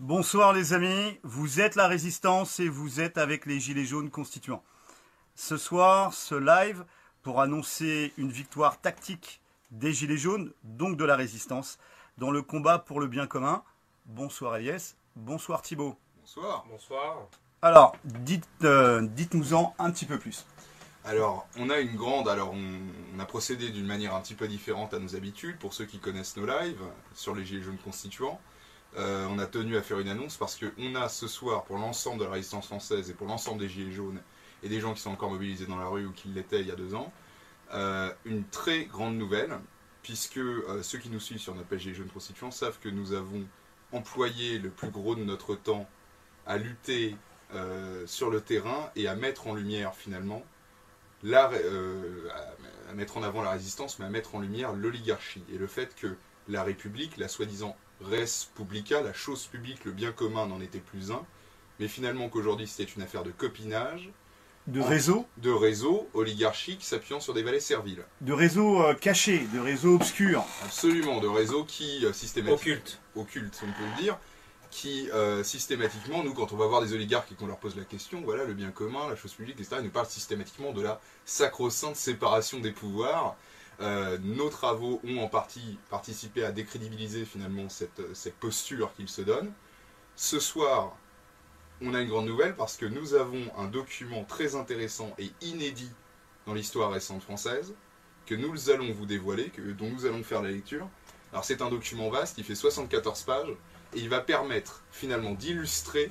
Bonsoir les amis, vous êtes la résistance et vous êtes avec les Gilets jaunes constituants. Ce soir, ce live pour annoncer une victoire tactique des Gilets jaunes, donc de la résistance, dans le combat pour le bien commun. Bonsoir Eliès, bonsoir Thibaut. Bonsoir. Bonsoir. Alors, dites-nous-en un petit peu plus. Alors, on a procédé d'une manière un petit peu différente à nos habitudes. Pour ceux qui connaissent nos lives sur les Gilets jaunes constituants, on a tenu à faire une annonce parce qu'on a ce soir, pour l'ensemble de la résistance française et pour l'ensemble des Gilets jaunes et des gens qui sont encore mobilisés dans la rue ou qui l'étaient il y a 2 ans, une très grande nouvelle, puisque ceux qui nous suivent sur notre page Gilets jaunes constituants savent que nous avons employé le plus gros de notre temps à lutter sur le terrain et à mettre en lumière finalement à mettre en avant la résistance, mais à mettre en lumière l'oligarchie et le fait que la République, la soi-disant res publica, la chose publique, le bien commun n'en était plus un, mais finalement qu'aujourd'hui c'était une affaire de copinage, De réseaux oligarchiques s'appuyant sur des valets serviles. De réseaux cachés, de réseaux obscurs. Absolument, de réseaux qui systématiquement... Occulte, on peut le dire, qui systématiquement, nous quand on va voir des oligarques et qu'on leur pose la question, voilà, le bien commun, la chose publique, etc., ils nous parlent systématiquement de la sacro-sainte séparation des pouvoirs. Nos travaux ont en partie participé à décrédibiliser finalement cette posture qu'ils se donnent. Ce soir, on a une grande nouvelle parce que nous avons un document très intéressant et inédit dans l'histoire récente française que nous allons vous dévoiler, dont nous allons faire la lecture. Alors c'est un document vaste, il fait 74 pages et il va permettre finalement d'illustrer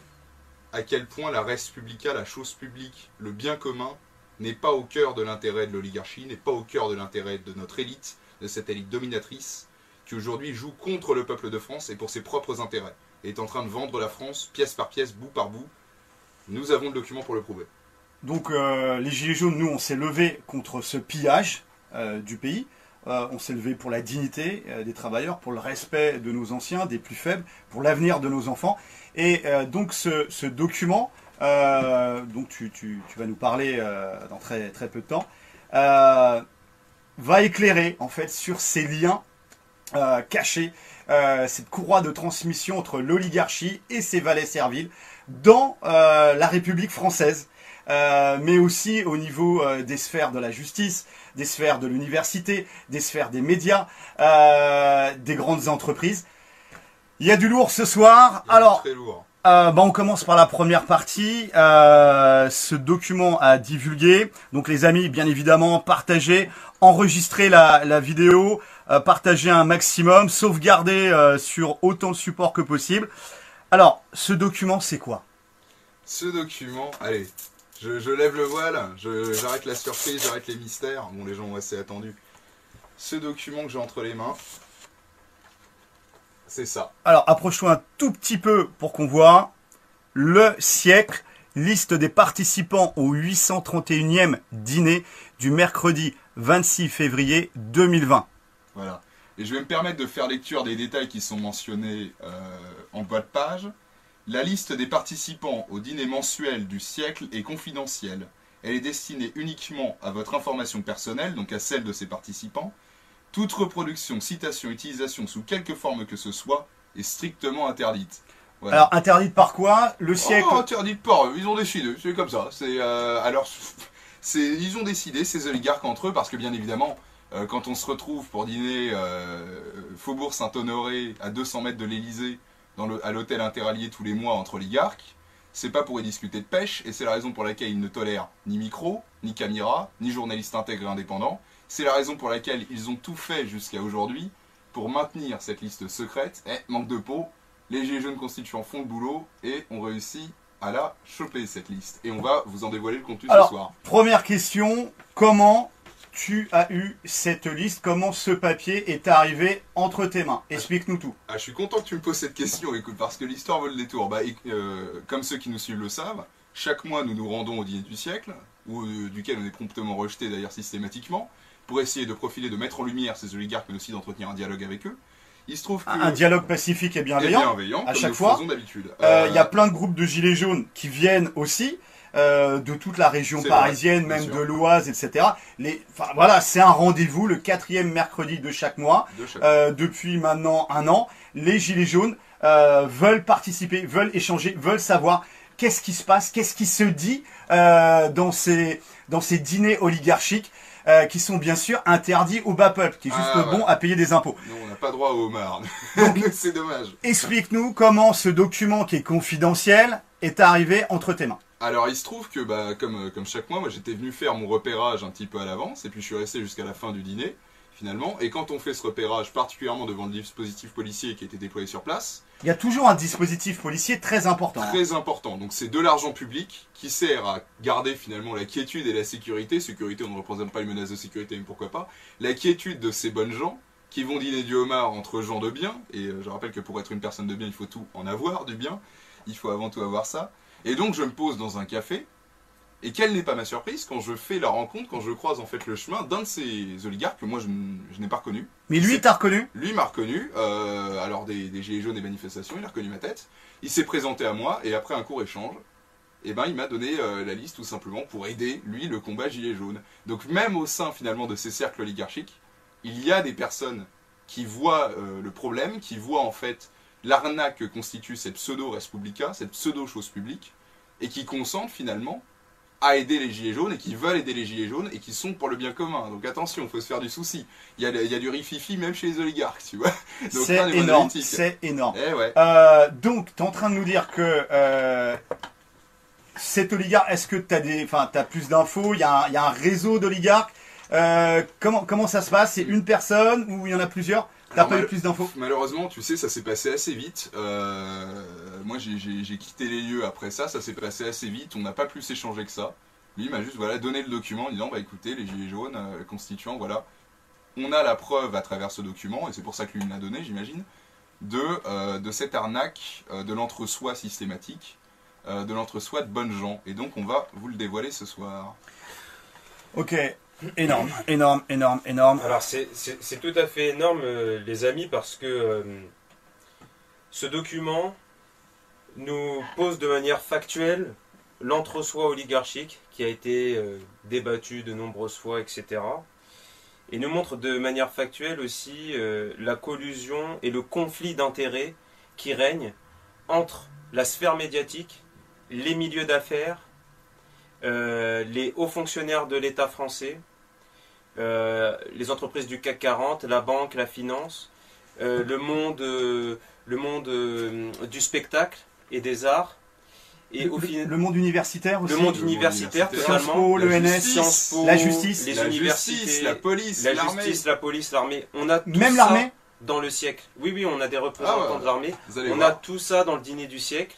à quel point la res publica, la chose publique, le bien commun, n'est pas au cœur de l'intérêt de l'oligarchie, n'est pas au cœur de l'intérêt de notre élite, de cette élite dominatrice, qui aujourd'hui joue contre le peuple de France et pour ses propres intérêts, et est en train de vendre la France pièce par pièce, bout par bout. Nous avons le document pour le prouver. Donc les Gilets jaunes, nous, on s'est levé contre ce pillage du pays. On s'est levé pour la dignité des travailleurs, pour le respect de nos anciens, des plus faibles, pour l'avenir de nos enfants. Et donc ce document, dont tu vas nous parler dans très, très peu de temps, va éclairer en fait sur ces liens cachés, cette courroie de transmission entre l'oligarchie et ses valets serviles dans la République française. Mais aussi au niveau des sphères de la justice, des sphères de l'université, des sphères des médias, des grandes entreprises. Il y a du lourd ce soir. Alors, très lourd. On commence par la première partie. Ce document à divulguer. Donc les amis, bien évidemment, partagez, enregistrez la vidéo, partagez un maximum, sauvegardez sur autant de supports que possible. Alors, ce document, c'est quoi? Ce document, allez... Je lève le voile, j'arrête la surprise, j'arrête les mystères. Bon, les gens ont assez attendu. Ce document que j'ai entre les mains, c'est ça. Alors, approche-toi un tout petit peu pour qu'on voit. Le siècle, liste des participants au 831e dîner du mercredi 26 février 2020. Voilà. Et je vais me permettre de faire lecture des détails qui sont mentionnés en bas de page. La liste des participants au dîner mensuel du siècle est confidentielle. Elle est destinée uniquement à votre information personnelle, donc à celle de ses participants. Toute reproduction, citation, utilisation sous quelque forme que ce soit est strictement interdite. Voilà. Alors, interdite par quoi? Le siècle... Oh, interdite par eux, ils ont décidé, c'est comme ça. Ils ont décidé, ces oligarques entre eux, parce que bien évidemment, quand on se retrouve pour dîner Faubourg Saint-Honoré, à 200 mètres de l'Élysée, à l'hôtel interallié tous les mois entre oligarques, c'est pas pour y discuter de pêche, et c'est la raison pour laquelle ils ne tolèrent ni micro, ni caméra, ni journalistes intègres et indépendants. C'est la raison pour laquelle ils ont tout fait jusqu'à aujourd'hui pour maintenir cette liste secrète. Manque de peau, les Gilets jaunes constituants font le boulot et ont réussi à la choper cette liste. Et on va vous en dévoiler le contenu ce soir. Première question, comment tu as eu cette liste? Comment ce papier est arrivé entre tes mains? Explique-nous tout. Je suis content que tu me poses cette question, écoute, parce que l'histoire vaut le détour. Comme ceux qui nous suivent le savent, chaque mois nous nous rendons au dîner du siècle, duquel on est promptement rejeté d'ailleurs systématiquement, pour essayer de profiler, de mettre en lumière ces oligarques, mais aussi d'entretenir un dialogue avec eux. Il se trouve que... Un dialogue pacifique et bienveillant à chaque fois. Faisons d'habitude. Il y a plein de groupes de gilets jaunes qui viennent aussi. De toute la région parisienne, vrai, même de l'Oise, etc. Voilà, c'est un rendez-vous le 4e mercredi de chaque mois, depuis maintenant 1 an. les gilets jaunes veulent participer, veulent échanger, veulent savoir qu'est-ce qui se passe, qu'est-ce qui se dit dans ces dîners oligarchiques qui sont bien sûr interdits au bas peuple, qui est juste bon à payer des impôts. Non, on n'a pas droit au homard. C'est dommage. Explique-nous comment ce document qui est confidentiel est arrivé entre tes mains. Alors il se trouve que comme chaque mois, moi j'étais venu faire mon repérage un petit peu à l'avance, et puis je suis resté jusqu'à la fin du dîner, finalement. Et quand on fait ce repérage, particulièrement devant le dispositif policier qui a été déployé sur place, il y a toujours un dispositif policier très important. Très important. Donc c'est de l'argent public qui sert à garder finalement la quiétude et la sécurité. Sécurité, on ne représente pas une menace de sécurité, mais pourquoi pas. La quiétude de ces bonnes gens qui vont dîner du homard entre gens de bien. Et je rappelle que pour être une personne de bien, il faut tout en avoir du bien. Il faut avant tout avoir ça. Et donc je me pose dans un café. Et quelle n'est pas ma surprise quand je fais la rencontre, quand je croise en fait le chemin d'un de ces oligarques que moi je n'ai pas reconnu. Mais lui, t'as reconnu? Lui m'a reconnu, alors des gilets jaunes et manifestations, il a reconnu ma tête. Il s'est présenté à moi et après un court échange, il m'a donné la liste tout simplement pour aider, lui, le combat gilets jaunes. Donc même au sein finalement de ces cercles oligarchiques, il y a des personnes qui voient le problème, qui voient en fait l'arnaque que constitue cette pseudo-res publica, cette pseudo-chose publique, et qui consentent finalement à aider les gilets jaunes et qui veulent aider les gilets jaunes et qui sont pour le bien commun. Donc attention, il faut se faire du souci. Il y a du rififi même chez les oligarques, tu vois. C'est énorme, c'est énorme. Eh ouais. Donc, tu es en train de nous dire que cet oligarque, est-ce que tu as plus d'infos? Il y a un réseau d'oligarques. Comment ça se passe? C'est une personne ou il y en a plusieurs? T'as pas eu plus d'infos? Malheureusement, tu sais, ça s'est passé assez vite. Moi, j'ai quitté les lieux après ça s'est passé assez vite. On n'a pas plus échangé que ça. Lui, il m'a juste donné le document en disant, écoutez, les gilets jaunes constituants, voilà. On a la preuve à travers ce document, et c'est pour ça que lui me l'a donné, j'imagine, de cette arnaque, de l'entre-soi systématique, de l'entre-soi de bonnes gens. Et donc, on va vous le dévoiler ce soir. Ok. Énorme, énorme, énorme, énorme. Alors c'est tout à fait énorme les amis parce que ce document nous pose de manière factuelle l'entre-soi oligarchique qui a été débattu de nombreuses fois, etc. Et nous montre de manière factuelle aussi la collusion et le conflit d'intérêts qui règne entre la sphère médiatique, les milieux d'affaires, les hauts fonctionnaires de l'État français, les entreprises du CAC 40, la banque, la finance, le monde du spectacle et des arts. Et le monde universitaire aussi. Le monde universitaire, Sciences Po, l'ENS, Sciences Po, la justice, les universités, la police, la l'armée. justice, la police, l'armée. On a tout même ça l'armée dans le siècle. Oui, on a des représentants de l'armée. On a tout ça dans le dîner du siècle.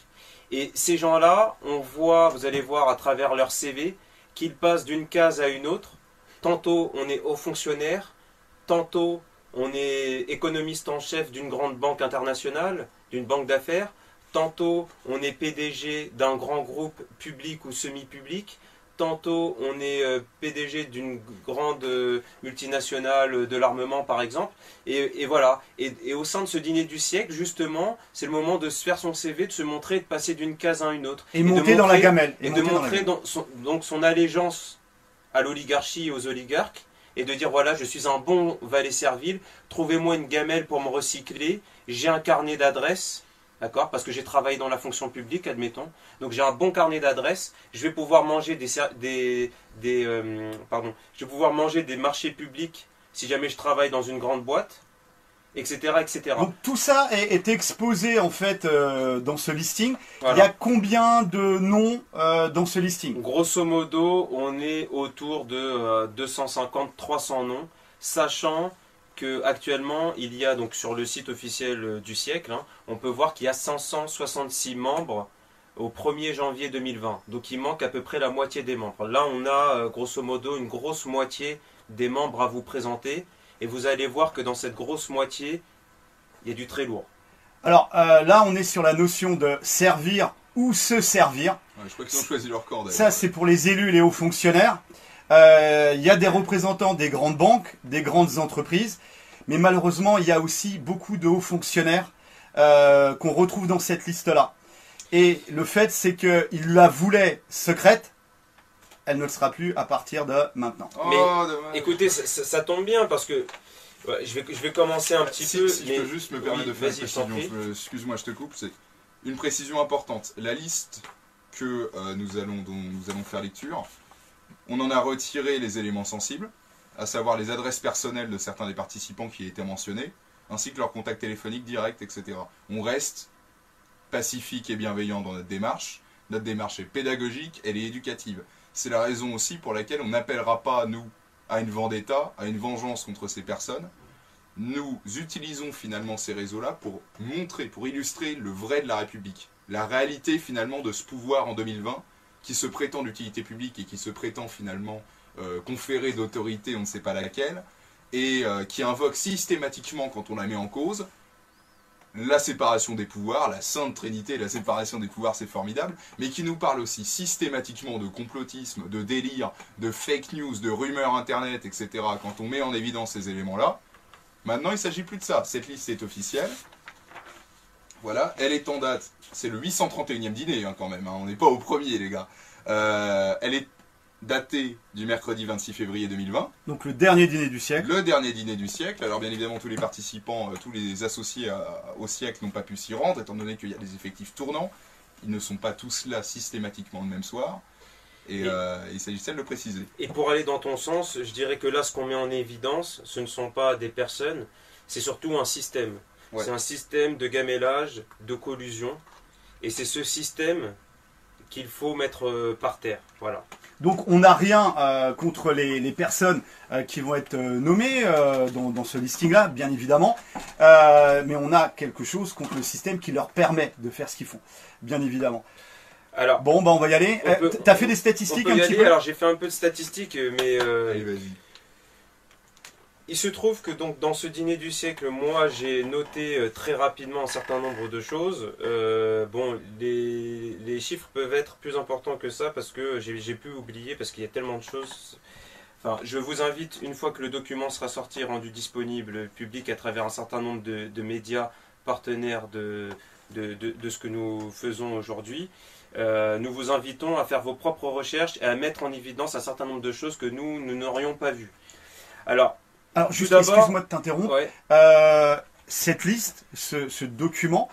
Et ces gens-là, vous allez voir à travers leur CV, qu'ils passent d'une case à une autre. Tantôt on est haut fonctionnaire, tantôt on est économiste en chef d'une grande banque internationale, d'une banque d'affaires, tantôt on est PDG d'un grand groupe public ou semi-public, tantôt on est PDG d'une grande multinationale de l'armement par exemple, et voilà. Et au sein de ce dîner du siècle, justement, c'est le moment de se faire son CV, de se montrer, de passer d'une case à une autre. Et monter dans la gamelle. Et de montrer donc son allégeance à l'oligarchie et aux oligarques, et de dire voilà, je suis un bon valet servile, trouvez-moi une gamelle pour me recycler, j'ai un carnet d'adresses, d'accord, parce que j'ai travaillé dans la fonction publique, admettons, donc j'ai un bon carnet d'adresses, je vais pouvoir manger je vais pouvoir manger des marchés publics si jamais je travaille dans une grande boîte, etc., etc. Donc tout ça est exposé en fait dans ce listing. Voilà. Il y a combien de noms dans ce listing? Grosso modo, on est autour de 250-300 noms, sachant que actuellement il y a donc sur le site officiel du siècle, on peut voir qu'il y a 566 membres au 1er janvier 2020. Donc il manque à peu près la moitié des membres. Là on a grosso modo une grosse moitié des membres à vous présenter. Et vous allez voir que dans cette grosse moitié, il y a du très lourd. Alors là, on est sur la notion de servir ou se servir. Ouais, je crois qu'ils ont choisi leur corps d'ailleurs. Ça, c'est pour les élus et les hauts fonctionnaires. Il y a des représentants des grandes banques, des grandes entreprises. Mais malheureusement, il y a aussi beaucoup de hauts fonctionnaires qu'on retrouve dans cette liste-là. Et le fait, c'est qu'ils la voulaient secrète. Elle ne le sera plus à partir de maintenant. Mais écoutez, ça tombe bien parce que Ouais, je vais commencer un petit peu. Si je peux juste me permettre de faire une précision, excuse-moi, je te coupe, c'est une précision importante. La liste que dont nous allons faire lecture, on en a retiré les éléments sensibles, à savoir les adresses personnelles de certains des participants qui étaient mentionnés, ainsi que leurs contacts téléphoniques directs, etc. On reste pacifique et bienveillant dans notre démarche. Notre démarche est pédagogique, elle est éducative. C'est la raison aussi pour laquelle on n'appellera pas, nous, à une vendetta, à une vengeance contre ces personnes. Nous utilisons finalement ces réseaux-là pour montrer, pour illustrer le vrai de la République. La réalité finalement de ce pouvoir en 2020, qui se prétend d'utilité publique et qui se prétend finalement conférer d'autorité, on ne sait pas laquelle, et qui invoque systématiquement, quand on la met en cause, la séparation des pouvoirs, la sainte trinité, la séparation des pouvoirs, c'est formidable, mais qui nous parle aussi systématiquement de complotisme, de délire, de fake news, de rumeurs internet, etc. Quand on met en évidence ces éléments-là, maintenant il ne s'agit plus de ça. Cette liste est officielle. Voilà, elle est en date. C'est le 831e dîner quand même, hein. On n'est pas au premier les gars. Elle est datée du mercredi 26 février 2020. Donc le dernier dîner du siècle. Le dernier dîner du siècle. Alors bien évidemment tous les participants, tous les associés au siècle n'ont pas pu s'y rendre, étant donné qu'il y a des effectifs tournants. Ils ne sont pas tous là systématiquement le même soir. Et il s'agissait de le préciser. Et pour aller dans ton sens, je dirais que là ce qu'on met en évidence, ce ne sont pas des personnes, c'est surtout un système. Ouais. C'est un système de gamellage, de collusion. Et c'est ce système qu'il faut mettre par terre. Voilà. Donc on n'a rien contre les personnes qui vont être nommées dans ce listing-là, bien évidemment. Mais on a quelque chose contre le système qui leur permet de faire ce qu'ils font, bien évidemment. Alors, bon, bah on va y aller. Tu as fait des statistiques un petit peu? Alors j'ai fait un peu de statistiques, mais... Allez, vas-y. Il se trouve que donc dans ce dîner du siècle, moi j'ai noté très rapidement un certain nombre de choses. Bon, les chiffres peuvent être plus importants que ça parce que j'ai pu oublier, parce qu'il y a tellement de choses. Enfin, je vous invite, une fois que le document sera sorti, rendu disponible public à travers un certain nombre de médias partenaires de ce que nous faisons aujourd'hui, nous vous invitons à faire vos propres recherches et à mettre en évidence un certain nombre de choses que nous n'aurions pas vues. Alors, juste, excuse-moi de t'interrompre. Ouais. Cette liste, ce document,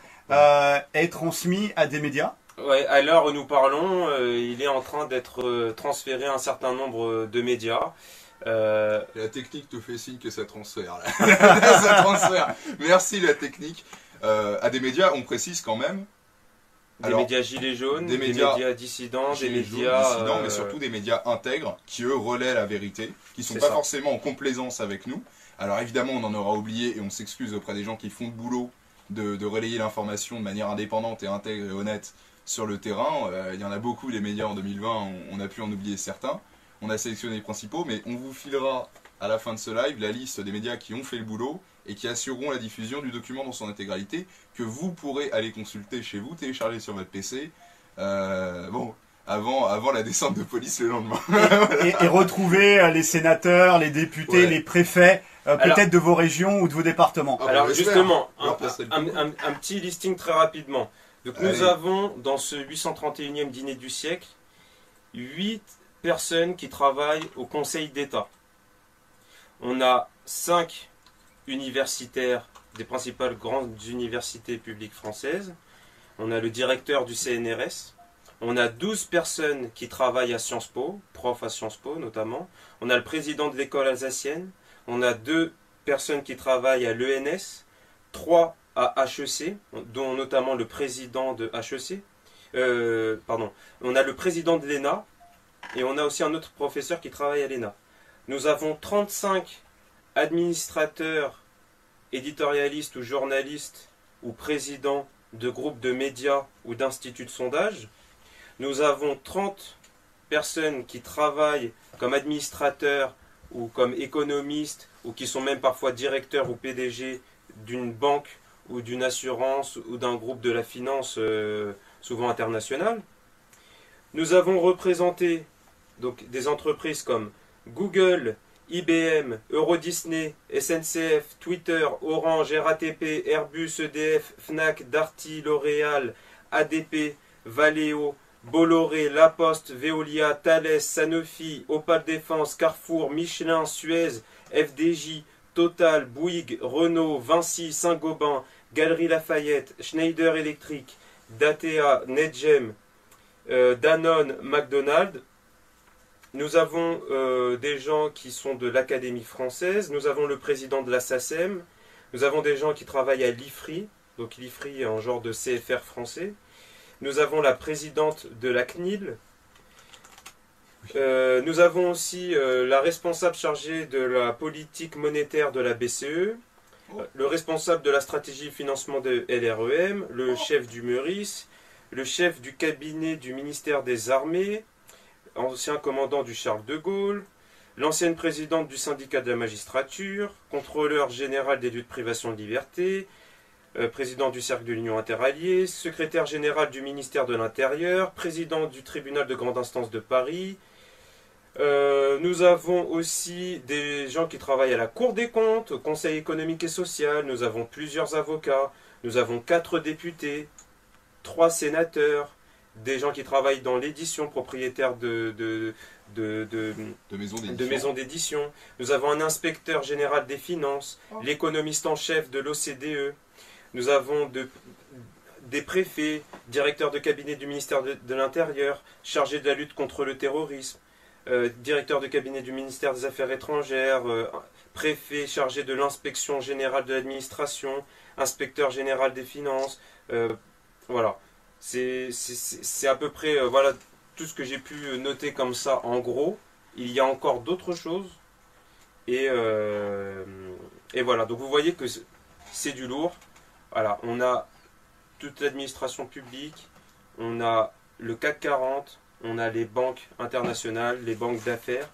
est transmis à des médias? Ouais, à l'heure où nous parlons, il est en train d'être transféré à un certain nombre de médias. La technique te fait signe que ça transfère. Là. Ça transfère. Merci la technique. À des médias, on précise quand même. Des médias gilets jaunes, des médias dissidents, des médias dissidents, mais surtout des médias intègres qui eux relaient la vérité, qui sont pas forcément en complaisance avec nous. Alors évidemment on en aura oublié et on s'excuse auprès des gens qui font le boulot de relayer l'information de manière indépendante et intègre et honnête sur le terrain. Il y en a beaucoup les médias en 2020, on a pu en oublier certains. On a sélectionné les principaux, mais on vous filera à la fin de ce live la liste des médias qui ont fait le boulot et qui assureront la diffusion du document dans son intégralité, que vous pourrez aller consulter chez vous, télécharger sur votre PC, bon, avant la descente de police le lendemain. Et retrouver les sénateurs, les députés, les préfets, peut-être de vos régions ou de vos départements. Alors justement, un petit listing très rapidement. Donc nous avons, dans ce 831e dîner du siècle, 8 personnes qui travaillent au Conseil d'État. On a 5 universitaires des principales grandes universités publiques françaises. On a le directeur du CNRS. On a 12 personnes qui travaillent à Sciences Po, profs à Sciences Po notamment. On a le président de l'école alsacienne. On a 2 personnes qui travaillent à l'ENS, 3 à HEC, dont notamment le président de HEC. On a le président de l'ENA et on a aussi un autre professeur qui travaille à l'ENA. Nous avons 35 administrateurs, éditorialistes ou journalistes ou présidents de groupes de médias ou d'instituts de sondage. Nous avons 30 personnes qui travaillent comme administrateurs ou comme économistes ou qui sont même parfois directeurs ou PDG d'une banque ou d'une assurance ou d'un groupe de la finance souvent international. Nous avons représenté donc, des entreprises comme Google, IBM, Eurodisney, SNCF, Twitter, Orange, RATP, Airbus, EDF, Fnac, Darty, L'Oréal, ADP, Valeo, Bolloré, La Poste, Veolia, Thales, Sanofi, Opal Défense, Carrefour, Michelin, Suez, FDJ, Total, Bouygues, Renault, Vinci, Saint-Gobain, Galeries Lafayette, Schneider Electric, Datea, Netgem, Danone, McDonald's. Nous avons des gens qui sont de l'Académie française, nous avons le président de la SACEM, nous avons des gens qui travaillent à l'IFRI, donc l'IFRI est un genre de CFR français. Nous avons la présidente de la CNIL. Nous avons aussi la responsable chargée de la politique monétaire de la BCE, le responsable de la stratégie financement de LREM, le chef du Meurice, le chef du cabinet du ministère des Armées, ancien commandant du Charles de Gaulle, l'ancienne présidente du syndicat de la magistrature, contrôleur général des lieux de privation de liberté, président du cercle de l'Union interalliée, secrétaire général du ministère de l'Intérieur, président du tribunal de grande instance de Paris. Nous avons aussi des gens qui travaillent à la Cour des comptes, au Conseil économique et social, nous avons plusieurs avocats, nous avons 4 députés, 3 sénateurs, des gens qui travaillent dans l'édition, propriétaires de maisons d'édition. Nous avons un inspecteur général des finances, l'économiste en chef de l'OCDE. Nous avons des préfets, directeurs de cabinet du ministère de l'Intérieur, chargés de la lutte contre le terrorisme, directeur de cabinet du ministère des Affaires étrangères, préfet chargé de l'inspection générale de l'administration, inspecteur général des finances. Voilà. C'est à peu près voilà, tout ce que j'ai pu noter comme ça en gros. Il y a encore d'autres choses. Et voilà, donc vous voyez que c'est du lourd. Voilà, on a toute l'administration publique, on a le CAC 40, on a les banques internationales, les banques d'affaires.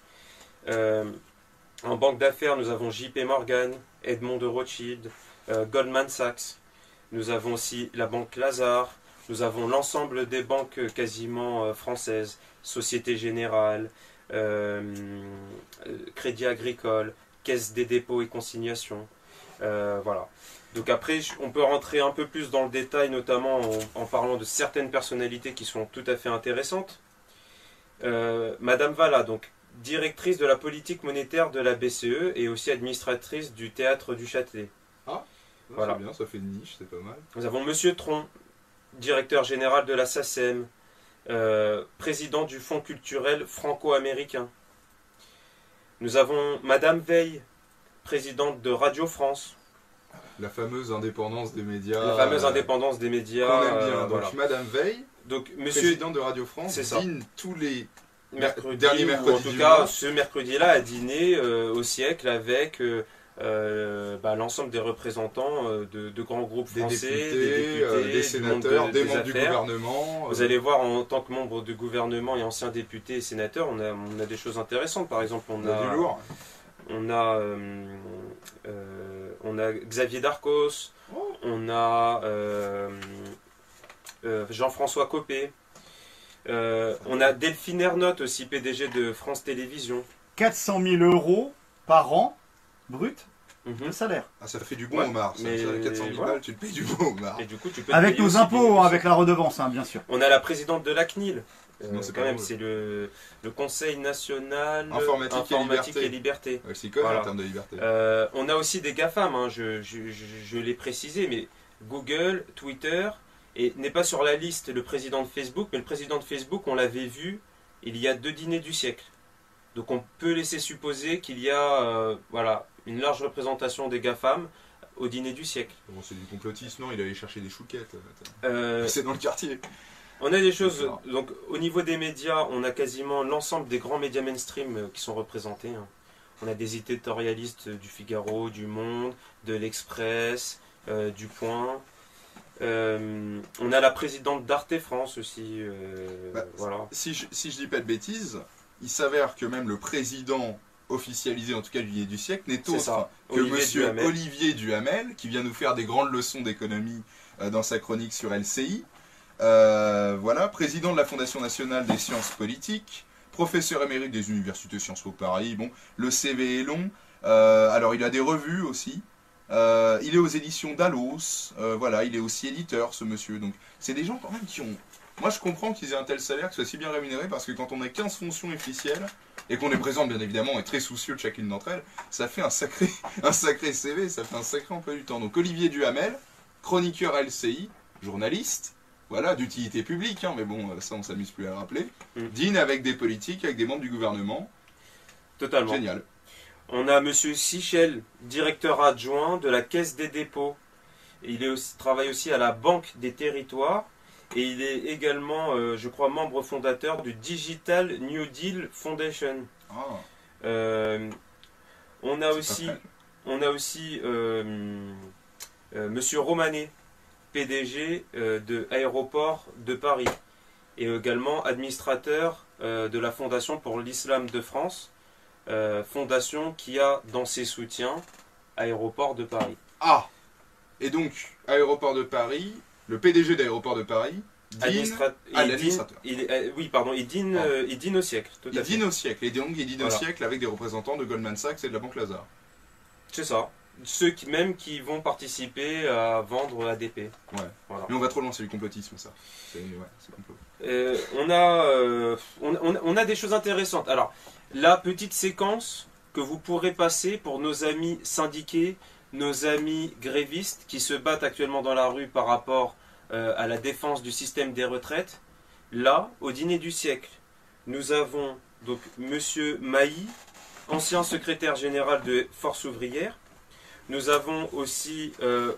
En banque d'affaires, nous avons JP Morgan, Edmond de Rothschild, Goldman Sachs. Nous avons aussi la banque Lazare. Nous avons l'ensemble des banques quasiment françaises, Société Générale, Crédit Agricole, Caisse des dépôts et consignations. Voilà. Donc après, on peut rentrer un peu plus dans le détail, notamment en parlant de certaines personnalités qui sont tout à fait intéressantes. Madame Valla, donc directrice de la politique monétaire de la BCE et aussi administratrice du Théâtre du Châtelet. Ah, voilà. C'est bien, ça fait une niche, c'est pas mal. Nous avons Monsieur Tron, directeur général de la SACEM, président du Fonds culturel franco-américain. Nous avons Madame Veil, présidente de Radio France. La fameuse indépendance des médias. La fameuse indépendance des médias. On aime bien. Donc voilà. Madame Veil, donc, présidente de Radio France, dîne tous les derniers mercredis. En tout cas, ce mercredi-là a dîné au siècle avec l'ensemble des représentants de grands groupes français, des députés, des sénateurs, des membres du affaires. gouvernement. Vous allez voir, en tant que membre du gouvernement et ancien député et sénateur, on a des choses intéressantes. Par exemple, on a du lourd. On a Xavier Darcos, on a Jean-François Copé, on a Delphine Ernotte aussi, PDG de France Télévisions. 400 000 € par an, brut, de salaire. Ah, ça fait du bon homard. Mais 400 000 balles, tu le payes du bon homard. Et du coup, tu peux avec nos impôts, avec la redevance, hein, bien sûr. On a la présidente de la CNIL. C'est le Conseil national informatique et liberté. C'est quoi en termes de liberté. On a aussi des GAFAM, hein, je l'ai précisé, mais Google, Twitter, et n'est pas sur la liste le président de Facebook, mais le président de Facebook, on l'avait vu il y a 2 dîners du siècle. Donc on peut laisser supposer qu'il y a une large représentation des GAFAM au dîner du siècle. Bon, c'est du complotisme, non, il allait chercher des chouquettes. C'est dans le quartier. On a des choses, donc au niveau des médias, on a quasiment l'ensemble des grands médias mainstream qui sont représentés. Hein. On a des éditorialistes du Figaro, du Monde, de l'Express, du Point. On a la présidente d'Arte France aussi. Voilà. Si je dis pas de bêtises, il s'avère que même le président officialisé, en tout cas du dîner du siècle, n'est autre que monsieur Olivier Duhamel, qui vient nous faire des grandes leçons d'économie dans sa chronique sur LCI. Voilà, président de la Fondation nationale des sciences politiques, professeur émérite des universités Sciences Po Paris. Bon, le CV est long. Alors il a des revues aussi. Il est aux éditions Dallos. Voilà, il est aussi éditeur, ce monsieur. Donc c'est des gens quand même qui ont. Moi je comprends qu'ils aient un tel salaire, que ce soit si bien rémunéré, parce que quand on a 15 fonctions officielles, et qu'on les présente bien évidemment, et très soucieux de chacune d'entre elles, ça fait un sacré CV, ça fait un sacré emploi du temps. Donc Olivier Duhamel, chroniqueur LCI, journaliste, voilà, d'utilité publique, hein, mais bon, ça on s'amuse plus à le rappeler, dîne avec des politiques, avec des membres du gouvernement. Totalement. Génial. On a Monsieur Sichel, directeur adjoint de la Caisse des dépôts. Et travaille aussi à la Banque des territoires. Et il est également, je crois, membre fondateur du Digital New Deal Foundation. Ah. On a aussi Monsieur Romanet, PDG de Aéroport de Paris. Et également administrateur de la Fondation pour l'Islam de France. Fondation qui a dans ses soutiens Aéroport de Paris. Ah. Et donc, Aéroport de Paris, le PDG d'Aéroport de Paris, l'administrateur. Il dîne au siècle. Il dîne au siècle, et donc il dîne au siècle avec des représentants de Goldman Sachs et de la Banque Lazare. C'est ça. Ceux qui vont participer à vendre ADP. Ouais. Voilà. Mais on va trop loin, c'est du complotisme ça. C'est complot. On a des choses intéressantes. Alors, la petite séquence que vous pourrez passer pour nos amis syndiqués, nos amis grévistes qui se battent actuellement dans la rue par rapport à la défense du système des retraites. Là, au dîner du siècle, nous avons donc Monsieur Mailly, ancien secrétaire général de Force ouvrière. Nous avons aussi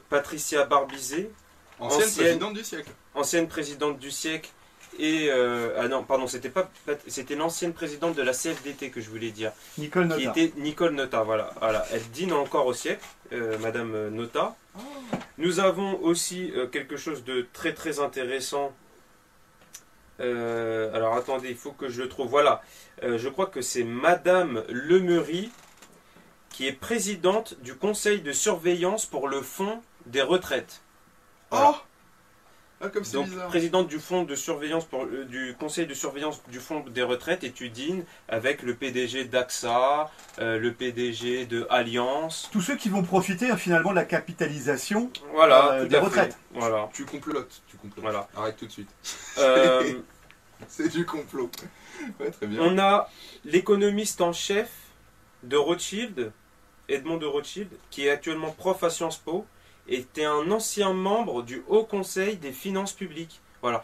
Patricia Barbizet, ancienne présidente du siècle. Ancienne présidente du siècle. Et c'était l'ancienne présidente de la CFDT que je voulais dire. Nicole Notat. Qui était Nicole Notat, voilà. Elle dîne encore au siècle, Madame Notat. Oh. Nous avons aussi quelque chose de très très intéressant. Alors attendez, il faut que je le trouve. Voilà, je crois que c'est Madame Lemery qui est présidente du conseil de surveillance pour le fonds des retraites. Voilà. Oh. Ah, comme c'est donc, bizarre. Présidente du fonds de surveillance du conseil de surveillance du fonds des retraites, et tu dînes avec le PDG d'AXA, le PDG de Allianz. Tous ceux qui vont profiter finalement de la capitalisation des retraites. Voilà. Tu complotes. Voilà. Arrête tout de suite. C'est du complot. Ouais, très bien. On a l'économiste en chef de Rothschild, Edmond de Rothschild, qui est actuellement prof à Sciences Po. Était un ancien membre du Haut Conseil des finances publiques. Voilà.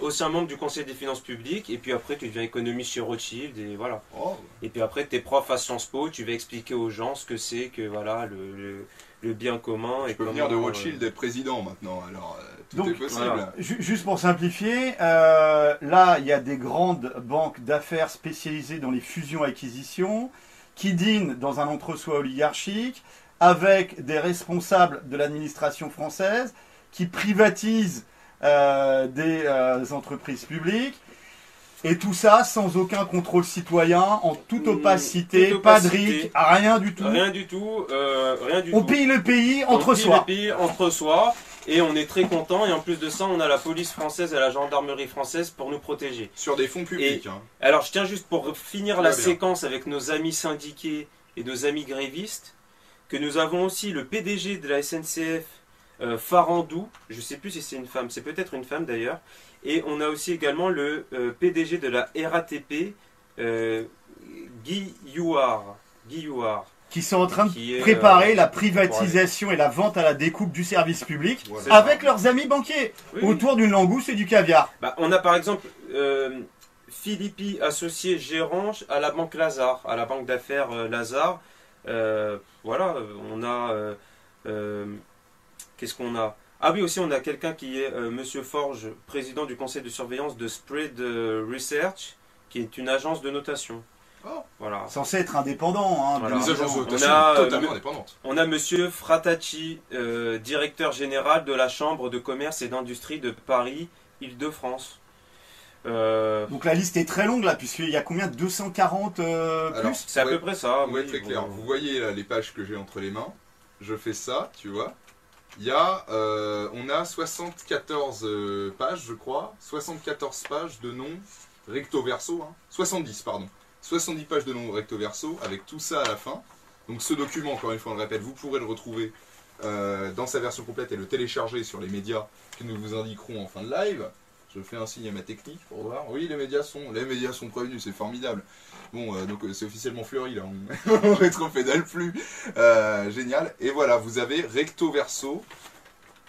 Ancien membre du Conseil des finances publiques, et puis après tu deviens économiste chez Rothschild, et voilà. Oh. Et puis après tu es prof à Sciences Po, tu vas expliquer aux gens ce que c'est que voilà, le bien commun. Tu peux venir de Rothschild être président maintenant, alors tout donc, est possible. Voilà. Juste pour simplifier, là il y a des grandes banques d'affaires spécialisées dans les fusions-acquisitions, qui dînent dans un entre-soi oligarchique, avec des responsables de l'administration française qui privatisent des entreprises publiques, et tout ça sans aucun contrôle citoyen, en toute opacité, pas de RIC, rien du tout. Rien du tout. On pille le pays entre soi. Et on est très content, et en plus de ça, on a la police française et la gendarmerie française pour nous protéger. Sur des fonds publics. Alors je tiens juste pour finir la séquence avec nos amis syndiqués et nos amis grévistes, que nous avons aussi le PDG de la SNCF, Farandou, je ne sais plus si c'est une femme, c'est peut-être une femme d'ailleurs, et on a aussi également le PDG de la RATP, Guy Youard, qui sont en train de préparer la privatisation et la vente à la découpe du service public, avec leurs amis banquiers, autour d'une langouste et du caviar. On a par exemple Philippi, associé gérant à la banque Lazare, à la banque d'affaires Lazare. Voilà, on a... qu'est-ce qu'on a? Ah oui, aussi on a quelqu'un qui est Monsieur Forge, président du conseil de surveillance de Spread Research, qui est une agence de notation. Oh. Voilà. Censé être indépendant. Voilà. Les agences de notation totalement indépendantes. On a Monsieur Fratacci, directeur général de la Chambre de commerce et d'industrie de Paris, Île-de-France. Donc la liste est très longue là, puisqu'il y a combien? 240 plus? C'est à peu près ça. Pour être très clair, vous voyez là, les pages que j'ai entre les mains, je fais ça, tu vois. Il y a, on a 74 pages, je crois, 74 pages de noms recto verso, 70 pardon, 70 pages de noms recto verso, avec tout ça à la fin. Donc ce document, encore une fois on le répète, vous pourrez le retrouver dans sa version complète et le télécharger sur les médias que nous vous indiquerons en fin de live. Je fais un signe à ma technique pour voir. Oui, les médias sont prévenus, c'est formidable. Bon, donc c'est officiellement fleuri là, on rétro-pédale plus. Génial. Et voilà, vous avez recto verso,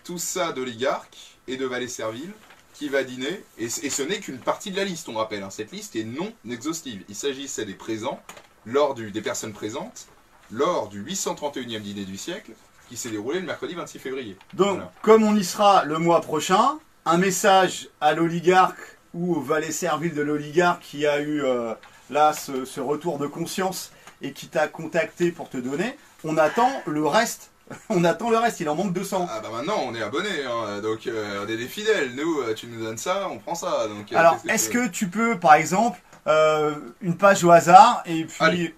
tout ça d'oligarques et de valets serviles qui va dîner. Et ce n'est qu'une partie de la liste, on rappelle. Hein. Cette liste est non exhaustive. Il s'agissait des présents, des personnes présentes, lors du 831e dîner du siècle, qui s'est déroulé le mercredi 26 février. Donc, voilà. Comme on y sera le mois prochain, un message à l'oligarque ou au valet servile de l'oligarque qui a eu là ce retour de conscience et qui t'a contacté pour te donner, on attend le reste. On attend le reste, il en manque 200. Ah bah maintenant on est abonnés, hein, donc on est des fidèles. Nous, tu nous donnes ça, on prend ça. Donc, alors, est-ce que tu peux, par exemple, une page au hasard et puis... Allez.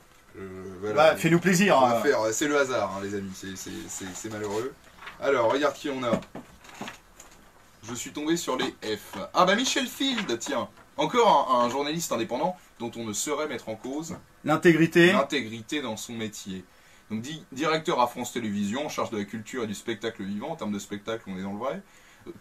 Voilà, fais-nous plaisir. On va faire, c'est le hasard, hein, les amis, c'est malheureux. Alors, regarde qui on a. Je suis tombé sur les F. Ah bah Michel Field, tiens. Encore un journaliste indépendant dont on ne saurait mettre en cause l'intégrité dans son métier. Donc directeur à France Télévisions, en charge de la culture et du spectacle vivant. En termes de spectacle, on est dans le vrai.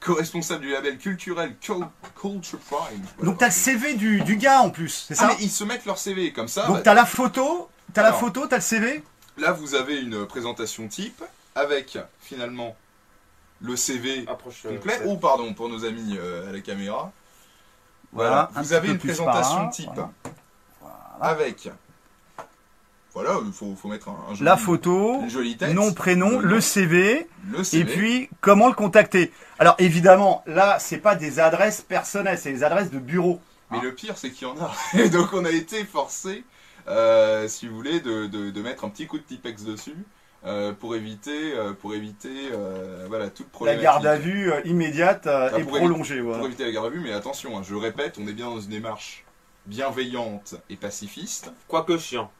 Co-responsable du label culturel Culture Prime. Voilà, donc t'as le CV du gars en plus, c'est ça? Mais ils se mettent leur CV comme ça. Donc t'as la photo, t'as le CV. Là vous avez une présentation type avec finalement le CV complet. Ou pardon pour nos amis à la caméra. Voilà. Vous avez une présentation type avec. Voilà, il faut mettre un joli, la photo, une jolie tête, nom, prénom, le CV, et puis comment le contacter. Alors évidemment, là, c'est pas des adresses personnelles, c'est des adresses de bureau. Mais le pire, c'est qu'il y en a. Et donc on a été forcé, si vous voulez, de mettre un petit coup de Tipex dessus pour éviter voilà, toute problématique. La garde à vue immédiate et prolongée. Pour éviter la garde à vue, mais attention, hein, je répète, on est bien dans une démarche bienveillante et pacifiste. Quoique chiant.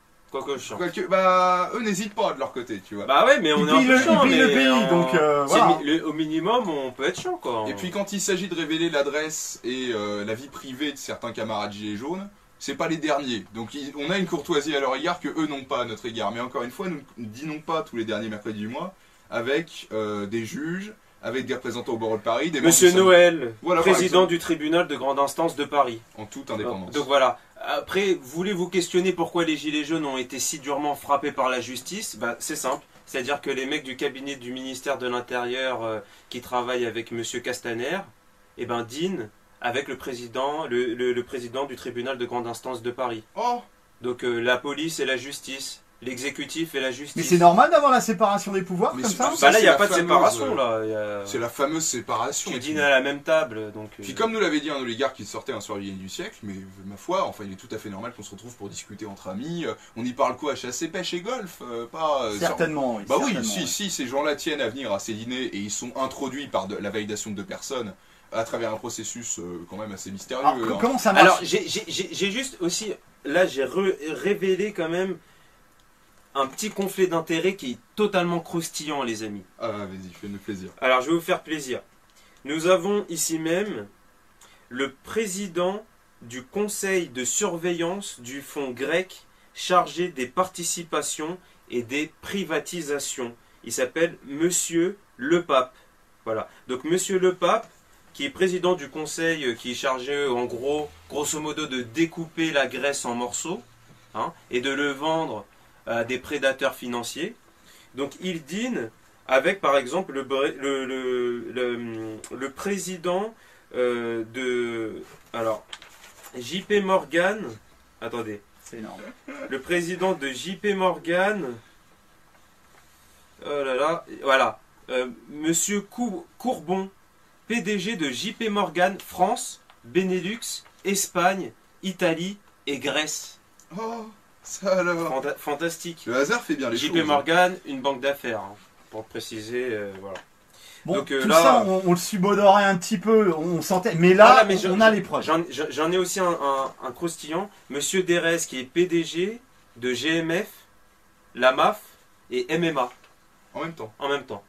Bah, eux n'hésitent pas de leur côté, tu vois. Bah ouais, mais on est un peu chiant. Ils pillent le pays, donc voilà. Au minimum, on peut être chiant, quoi. Et puis quand il s'agit de révéler l'adresse et la vie privée de certains camarades gilets jaunes, c'est pas les derniers. Donc on a une courtoisie à leur égard que eux n'ont pas à notre égard. Mais encore une fois, nous ne dînons pas tous les derniers mercredis du mois avec des juges, avec des représentants au barreau de Paris, des Monsieur Noël, voilà, président du tribunal de grande instance de Paris. En toute indépendance. Donc voilà. Après, voulez-vous questionner pourquoi les gilets jaunes ont été si durement frappés par la justice? Bah, c'est simple. C'est-à-dire que les mecs du cabinet du ministère de l'Intérieur qui travaillent avec Monsieur Castaner, eh ben, dînent avec le président du tribunal de grande instance de Paris. Oh. Donc la police et la justice. L'exécutif et la justice. Mais c'est normal d'avoir la séparation des pouvoirs comme ça? Bah là, il n'y a pas de séparation. Là. C'est la fameuse séparation. Tu dînes à la même table. Donc, puis comme nous l'avait dit un oligarque qui sortait un soir du siècle, mais ma foi, enfin, il est tout à fait normal qu'on se retrouve pour discuter entre amis. On y parle quoi? Chasse et pêche et golf pas, certainement, oui. Bah certainement, oui, si ces gens-là tiennent à venir à ces dîners et ils sont introduits par la validation de 2 personnes à travers un processus quand même assez mystérieux. Alors, comment ça marche? Alors, j'ai juste aussi... Là, j'ai révélé quand même un petit conflit d'intérêts qui est totalement croustillant, les amis. Ah, vas-y, fais-nous plaisir. Alors, je vais vous faire plaisir. Nous avons ici même le président du conseil de surveillance du fonds grec chargé des participations et des privatisations. Il s'appelle Monsieur Le Pape. Voilà. Donc, Monsieur Le Pape, qui est président du conseil qui est chargé, en gros, grosso modo, de découper la Grèce en morceaux et de le vendre à des prédateurs financiers. Donc il dîne avec par exemple le président de... Alors, JP Morgan... Attendez. C'est énorme. Le président de JP Morgan... Oh là là, voilà. Monsieur Courbon, PDG de JP Morgan France, Benelux, Espagne, Italie et Grèce. Oh, ça alors. Fantastique. Le hasard fait bien les choses. JP Morgan, une banque d'affaires, pour préciser, voilà. Bon, donc, tout là, ça, on le subodorait un petit peu, on sentait, mais là, on a les preuves. J'en ai aussi un croustillant. Monsieur Derez, qui est PDG de GMF, la MAF et MMA. En même temps. En même temps.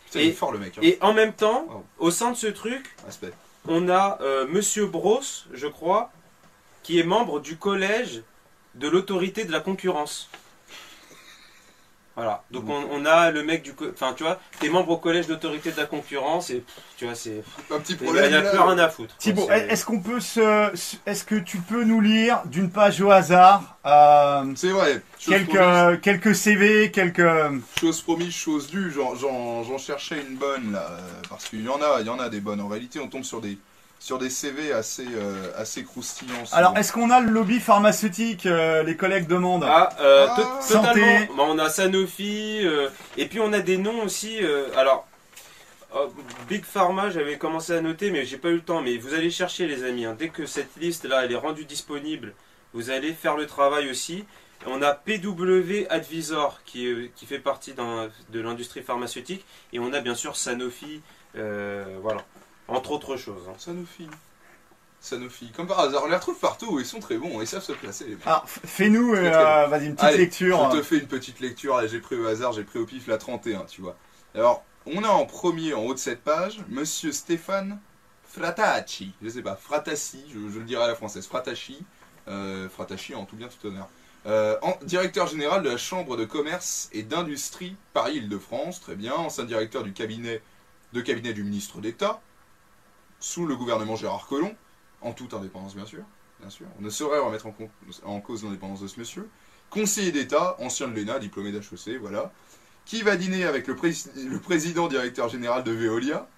Putain, il est fort le mec. Hein. Et en même temps, au sein de ce truc, respect, on a Monsieur Bros, je crois, qui est membre du collège de l'autorité de la concurrence. Voilà, donc on a le mec du... Enfin, tu vois, t'es membre au collège d'autorité de la concurrence et tu vois, c'est... Un petit problème. Il n'y a plus rien à foutre. Thibaut, est-ce qu'on peut est-ce que tu peux nous lire d'une page au hasard c'est vrai. quelques CV, quelques... Chose promise, chose due. J'en cherchais une bonne, là. Parce qu'il y en a des bonnes. En réalité, on tombe sur des CV assez croustillants. Alors, est-ce qu'on a le lobby pharmaceutique, les collègues demandent? Totalement. Bon, on a Sanofi, et puis on a des noms aussi. Big Pharma, j'avais commencé à noter, mais j'ai pas eu le temps. Mais vous allez chercher, les amis. Dès que cette liste-là, elle est rendue disponible, vous allez faire le travail aussi. On a PW Advisor, qui fait partie de l'industrie pharmaceutique. Et on a bien sûr Sanofi, voilà. Entre autres choses. Sanofi. Comme par hasard, on les retrouve partout, ils sont très bons, ils savent se placer. Les mecs. Alors, fais-nous vas-y, une petite lecture. Je te fais une petite lecture, là j'ai pris au hasard, j'ai pris au pif la 31, tu vois. Alors, on a en premier, en haut de cette page, Monsieur Stéphane Fratacci. Je sais pas, Fratassi, je le dirai à la française, Fratacci. Fratacci en tout bien tout honneur. Directeur général de la Chambre de commerce et d'industrie Paris-Île-de-France, très bien, ancien directeur du cabinet du ministre d'État, sous le gouvernement Gérard Collomb, en toute indépendance bien sûr, on ne saurait remettre en cause l'indépendance de ce monsieur, conseiller d'État, ancien de l'ENA, diplômé d'HEC, voilà, qui va dîner avec le président directeur général de Veolia,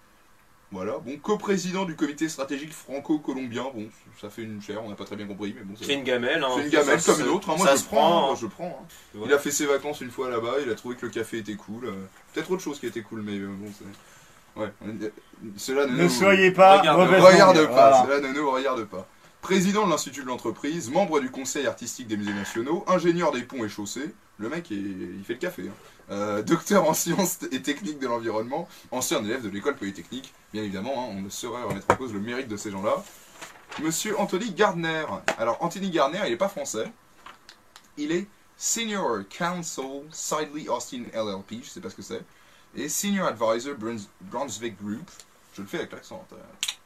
voilà, bon, coprésident du comité stratégique franco-colombien, bon, ça fait une chaire, on n'a pas très bien compris, mais bon, c'est une gamelle, hein, c'est une gamelle comme une autre, hein, moi je prends. Hein. Il a fait ses vacances une fois là-bas, il a trouvé que le café était cool, peut-être autre chose qui était cool, mais bon, c'est... Ouais. Cela ne soyez pas regarde pas. Cela ne nous regarde pas. Président de l'Institut de l'entreprise, membre du conseil artistique des musées nationaux, ingénieur des ponts et chaussées. Le mec, il fait le café. Hein. Docteur en sciences et techniques de l'environnement, ancien élève de l'école polytechnique. Bien évidemment, hein, on ne saurait remettre en cause le mérite de ces gens-là. Monsieur Anthony Gardner. Alors, Anthony Gardner, il n'est pas français. Il est Senior Counsel Sidley Austin LLP, je sais pas ce que c'est. Et Senior Advisor Brunswick Group. Je le fais avec l'accent,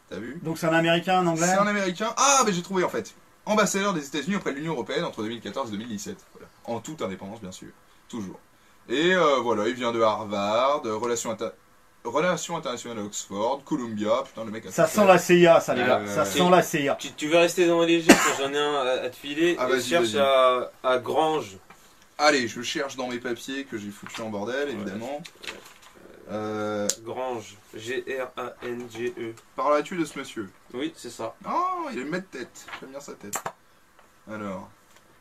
t'as vu? Donc c'est un américain, un anglais? C'est un américain. Ah, mais j'ai trouvé en fait. Ambassadeur des États-Unis auprès de l'Union Européenne entre 2014 et 2017. Voilà. En toute indépendance, bien sûr. Toujours. Et voilà, il vient de Harvard, Relations internationales à Oxford, Columbia. Putain, le mec a... Ça sent la CIA, ça, les gars. Ça sent la CIA. Tu veux rester dans les léger, j'en ai un à te filer. Vas-y, cherche à Grange. Allez, je cherche dans mes papiers que j'ai foutu en bordel, évidemment. Grange, G-R-A-N-G-E. Parleras-tu de ce monsieur? Oui, c'est ça. Oh, il a une bête tête. J'aime bien sa tête. Alors,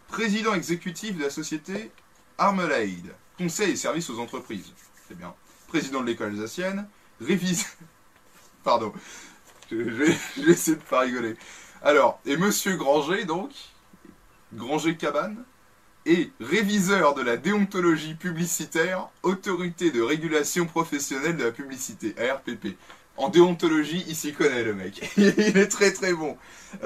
président exécutif de la société Armelade, conseil et services aux entreprises. C'est bien. Président de l'école alsacienne, Pardon, je vais essayer de pas rigoler. Alors, et monsieur Granger, donc, Granger-Cabane, et réviseur de la déontologie publicitaire, autorité de régulation professionnelle de la publicité, ARPP. En déontologie, il s'y connaît le mec. Il est très très bon.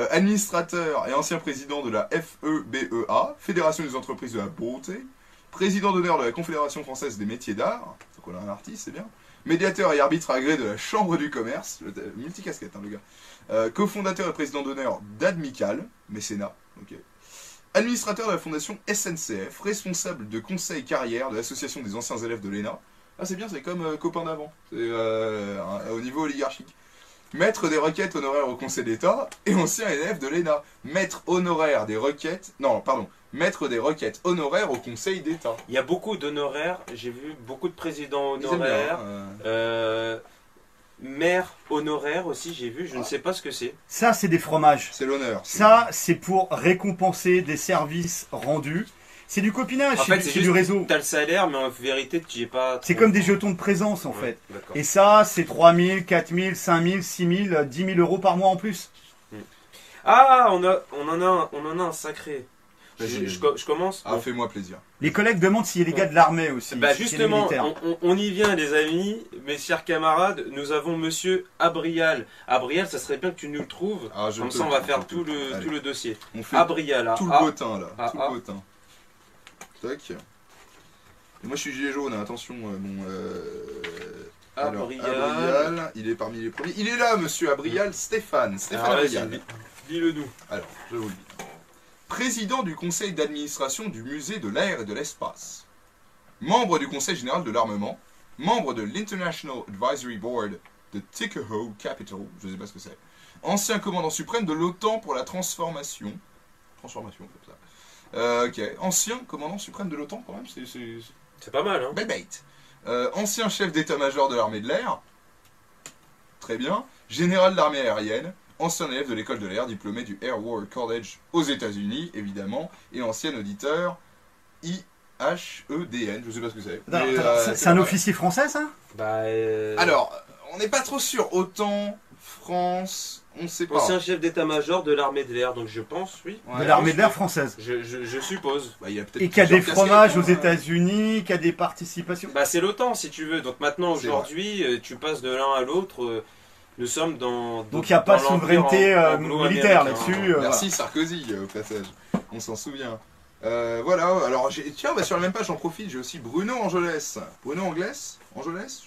Administrateur et ancien président de la FEBEA, Fédération des entreprises de la beauté, président d'honneur de la Confédération française des métiers d'art, donc on a un artiste, c'est bien, médiateur et arbitre agréé de la Chambre du commerce, multicasquette hein, le gars, cofondateur et président d'honneur d'Admical, mécénat, ok. Administrateur de la fondation SNCF, responsable de conseil carrière de l'association des anciens élèves de l'ENA. Ah c'est bien, c'est comme copain d'avant, c'est au niveau oligarchique. Maître des requêtes honoraires au Conseil d'État et ancien élève de l'ENA. Maître honoraire des requêtes... Non, pardon. Maître des requêtes honoraires au Conseil d'État. Il y a beaucoup d'honoraires, j'ai vu beaucoup de présidents honoraires. Maire honoraire aussi, j'ai vu, je ne sais pas ce que c'est. Ça, c'est des fromages. C'est l'honneur. Ça, c'est pour récompenser des services rendus. C'est du copinage, c'est du réseau. Tu as le salaire, mais en vérité, tu n'y es pas... C'est comme des jetons de présence, en fait. Et ça, c'est 3 000, 4 000, 5 000, 6 000, 10 000 euros par mois en plus. Ah, on en a un sacré. Je commence. Ah, fais-moi plaisir. Les collègues demandent s'il y a des gars de l'armée aussi. Bah justement, on y vient les amis, mes chers camarades, nous avons monsieur Abrial. Abrial, ça serait bien que tu nous le trouves, comme ça on va faire tout le dossier. On fait Abrial, tout le bottin là, tout le bottin. Tac. Et moi je suis gilet jaune, attention. Alors, Abrial, il est parmi les premiers. Il est là monsieur Abrial, Stéphane Abrial. Dis-le nous. Alors, je vous le dis. Président du conseil d'administration du musée de l'air et de l'espace. membre du Conseil général de l'armement, membre de l'International Advisory Board de Tuckahoo Capital, je ne sais pas ce que c'est, ancien commandant suprême de l'OTAN pour la transformation, comme ça. Ok, ancien commandant suprême de l'OTAN quand même, c'est pas mal, hein. Bête. Ancien chef d'état-major de l'armée de l'air, très bien, général de l'armée aérienne, ancien élève de l'école de l'air, diplômé du Air War College aux États-Unis, évidemment, et ancien auditeur IHEDN, je sais pas ce que c'est. C'est un officier français, ça? Alors, on n'est pas trop sûr. OTAN, France, on ne sait pas. Ancien chef d'état-major de l'armée de l'air, donc je pense, oui. Ouais, de l'armée de l'air française. Je suppose. Et qui a des fromages aux États-Unis, qui a des participations. C'est l'OTAN, si tu veux. Donc maintenant, aujourd'hui, tu passes de l'un à l'autre. Nous sommes dans. Donc il n'y a pas de souveraineté militaire là-dessus. Merci Sarkozy, au passage. On s'en souvient. Voilà, alors tiens, sur la même page, j'en profite, j'ai aussi Bruno Angelès. Bruno Angelès,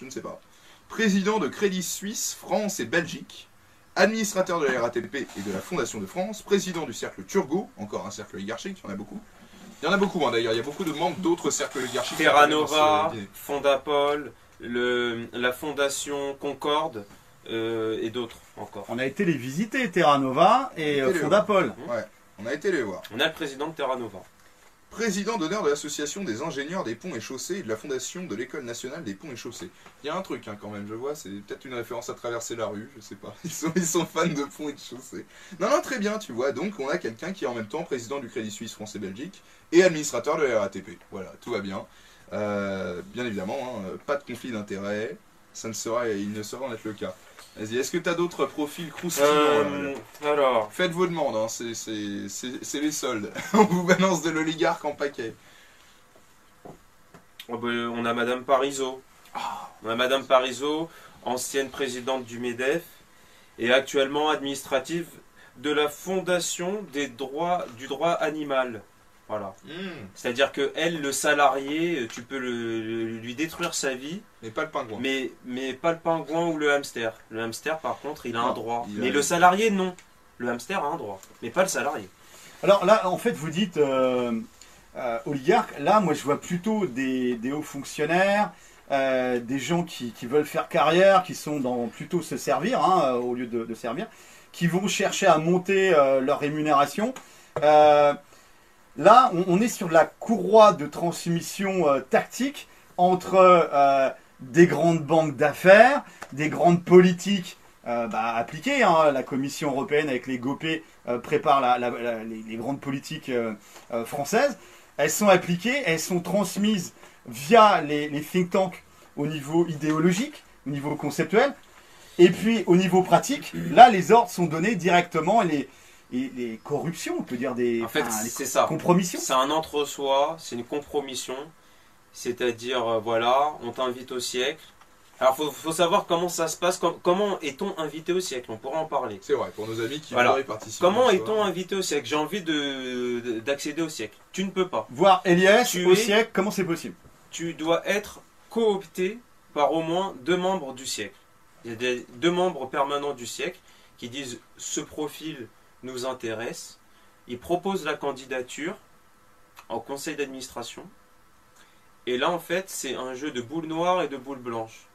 je ne sais pas. Président de Crédit Suisse, France et Belgique. Administrateur de la RATP et de la Fondation de France. Président du cercle Turgot, encore un cercle oligarchique, il y en a beaucoup. Il y en a beaucoup, d'ailleurs, il y a beaucoup de membres d'autres cercles oligarchiques. Terra Nova, Fondapol, la Fondation Concorde. Et d'autres encore. On a été les visiter, Terra Nova et Fondapol. Ouais, on a été les voir. On a le président de Terra Nova. Président d'honneur de l'association des ingénieurs des ponts et chaussées et de la fondation de l'école nationale des ponts et chaussées. Il y a un truc quand même, je vois, c'est peut-être une référence à traverser la rue, je sais pas. Ils sont fans de ponts et de chaussées. Non, très bien, tu vois. Donc on a quelqu'un qui est en même temps président du Crédit Suisse, France et Belgique et administrateur de la RATP. Voilà, tout va bien. Bien évidemment, pas de conflit d'intérêts. Il ne saurait en être le cas. Vas-y, est-ce que tu as d'autres profils croustillants Alors, faites vos demandes, c'est les soldes. On vous balance de l'oligarque en paquet. On a Madame Parizeau. On a Madame Parizeau, ancienne présidente du MEDEF et actuellement administrative de la Fondation du droit animal. Voilà. C'est-à-dire que elle, le salarié, tu peux lui détruire sa vie. Mais pas le pingouin. Mais pas le pingouin ou le hamster. Le hamster, par contre, il a un droit. Mais le salarié, non. Le hamster a un droit. Mais pas le salarié. Alors là, en fait, vous dites oligarque. Là, moi, je vois plutôt des hauts fonctionnaires, des gens qui veulent faire carrière, qui sont dans plutôt se servir, au lieu de servir, qui vont chercher à monter leur rémunération. Là, on est sur la courroie de transmission tactique entre des grandes banques d'affaires, des grandes politiques appliquées. La Commission européenne avec les GOPÉ prépare les grandes politiques françaises. Elles sont appliquées, elles sont transmises via les think tanks au niveau idéologique, au niveau conceptuel. Et puis au niveau pratique, là les ordres sont donnés directement et les corruptions, on peut dire c'est ça. Compromissions. C'est un entre-soi, c'est une compromission. C'est-à-dire, voilà, on t'invite au siècle. Alors, faut savoir comment ça se passe, comment est-on invité au siècle, on pourra en parler. C'est vrai, pour nos amis qui voudraient participer. Comment est-on invité au siècle? J'ai envie d'accéder au siècle. Tu ne peux pas. Voir Elias au siècle, comment c'est possible? Tu dois être coopté par au moins 2 membres du siècle. Il y a 2 membres permanents du siècle qui disent ce profil nous intéresse. Ils proposent la candidature en conseil d'administration. Et là, en fait, c'est un jeu de boule noire et de boule blanche.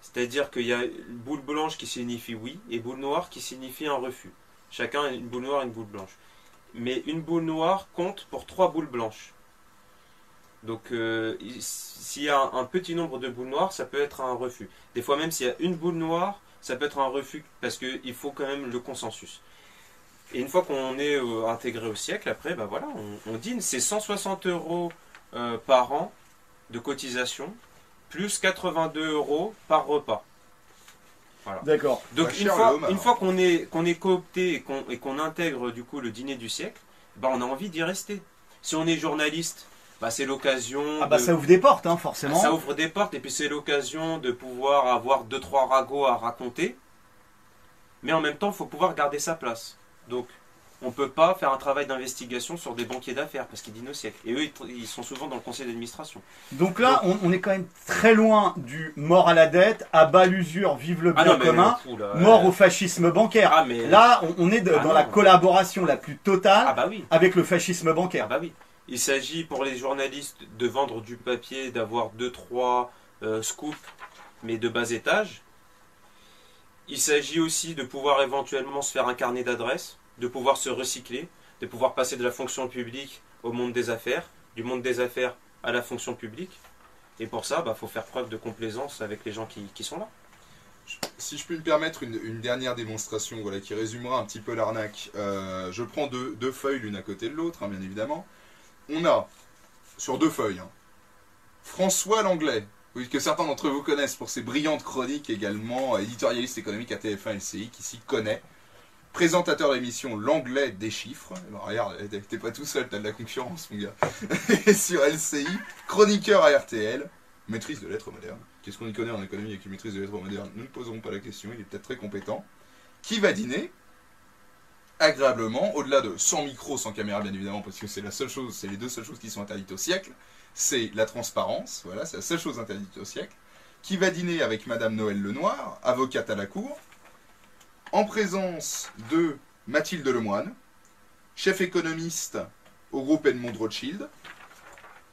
C'est-à-dire qu'il y a une boule blanche qui signifie oui et boule noire qui signifie un refus. Chacun a une boule noire et une boule blanche. Mais une boule noire compte pour 3 boules blanches. Donc, s'il y a un petit nombre de boules noires, ça peut être un refus. Des fois, même s'il y a une boule noire, ça peut être un refus parce qu'il faut quand même le consensus. Et une fois qu'on est intégré au siècle, après, voilà, on dîne. C'est 160 € par an de cotisation, plus 82 € par repas. Voilà. D'accord. Donc une fois qu'on est coopté et qu'on intègre du coup le dîner du siècle, on a envie d'y rester. Si on est journaliste, c'est l'occasion. Ça ouvre des portes, forcément. Ça ouvre des portes et puis c'est l'occasion de pouvoir avoir 2-3 ragots à raconter. Mais en même temps, il faut pouvoir garder sa place. Donc, on ne peut pas faire un travail d'investigation sur des banquiers d'affaires parce qu'ils dînent au siècle. Et eux, ils sont souvent dans le conseil d'administration. Donc là, on est quand même très loin du mort à la dette, à bas l'usure, vive le bien commun, mort au fascisme bancaire. Là, on est dans la collaboration la plus totale avec le fascisme bancaire. Il s'agit pour les journalistes de vendre du papier, d'avoir 2-3 scoops, mais de bas étage. Il s'agit aussi de pouvoir éventuellement se faire un carnet d'adresses, de pouvoir se recycler, de pouvoir passer de la fonction publique au monde des affaires, du monde des affaires à la fonction publique. Et pour ça, faut faire preuve de complaisance avec les gens qui sont là. Si je puis me permettre une dernière démonstration qui résumera un petit peu l'arnaque, je prends deux feuilles l'une à côté de l'autre, bien évidemment. On a, sur 2 feuilles, François Langlais, que certains d'entre vous connaissent pour ses brillantes chroniques également, éditorialiste économique à TF1 LCI, qui s'y connaît, présentateur de l'émission L'Anglais des chiffres. Regarde, t'es pas tout seul, t'as de la concurrence, mon gars. Et sur LCI, chroniqueur à RTL, maîtrise de lettres modernes. Qu'est-ce qu'on y connaît en économie avec une maîtrise de lettres modernes? Nous ne poserons pas la question, il est peut-être très compétent. Qui va dîner agréablement, au-delà de sans micro, sans caméra bien évidemment, parce que c'est la seule chose, c'est les 2 seules choses qui sont interdites au siècle, c'est la transparence, voilà, c'est la seule chose interdite au siècle, qui va dîner avec Madame Noël Lenoir, avocate à la cour, en présence de Mathilde Lemoine, chef économiste au groupe Edmond Rothschild,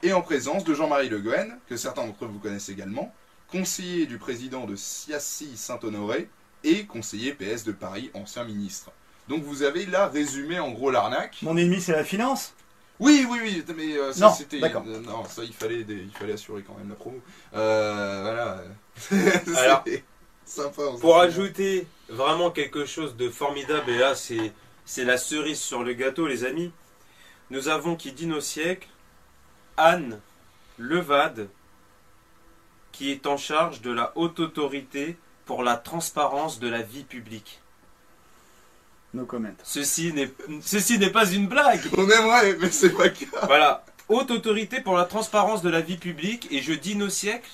et en présence de Jean-Marie Le Guen, que certains d'entre vous connaissent également, conseiller du président de Siacy-Saint-Honoré et conseiller PS de Paris, ancien ministre. Donc vous avez là résumé en gros l'arnaque. Mon ennemi c'est la finance? Oui, mais ça c'était... non, ça il fallait assurer quand même la promo. Voilà. Alors, sympa. Pour ajouter vraiment quelque chose de formidable, et là c'est la cerise sur le gâteau les amis, nous avons qui dîne au siècle Anne Levade, qui est en charge de la haute autorité pour la transparence de la vie publique. No comment. Ceci n'est pas une blague. On aimerait, mais c'est pas grave. Voilà, haute autorité pour la transparence de la vie publique, et je dîne au siècle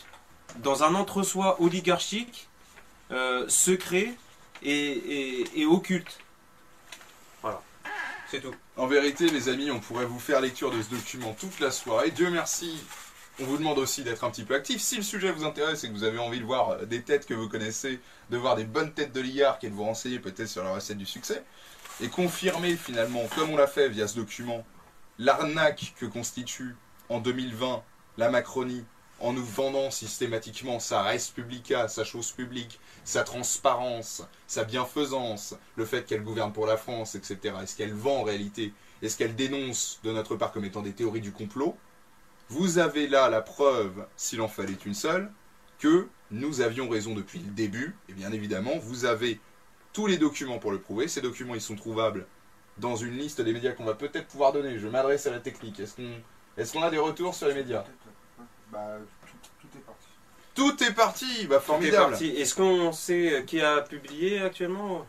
dans un entre-soi oligarchique, secret et occulte. Voilà, c'est tout. En vérité, les amis, on pourrait vous faire lecture de ce document toute la soirée. Dieu merci. On vous demande aussi d'être un petit peu actif. Si le sujet vous intéresse et que vous avez envie de voir des têtes que vous connaissez, de voir des bonnes têtes d'oligarques et de vous renseigner peut-être sur la recette du succès, et confirmer finalement, comme on l'a fait via ce document, l'arnaque que constitue en 2020 la Macronie en nous vendant systématiquement sa res publica, sa chose publique, sa transparence, sa bienfaisance, le fait qu'elle gouverne pour la France, etc. Est-ce qu'elle vend en réalité? Est-ce qu'elle dénonce de notre part comme étant des théories du complot? Vous avez là la preuve, s'il en fallait une seule, que nous avions raison depuis le début, et bien évidemment, vous avez tous les documents pour le prouver. Ces documents, ils sont trouvables dans une liste des médias qu'on va peut-être pouvoir donner. Je m'adresse à la technique. Est-ce qu'on a des retours sur les médias? Tout est parti. Tout est parti, formidable. Est-ce qu'on sait qui a publié actuellement?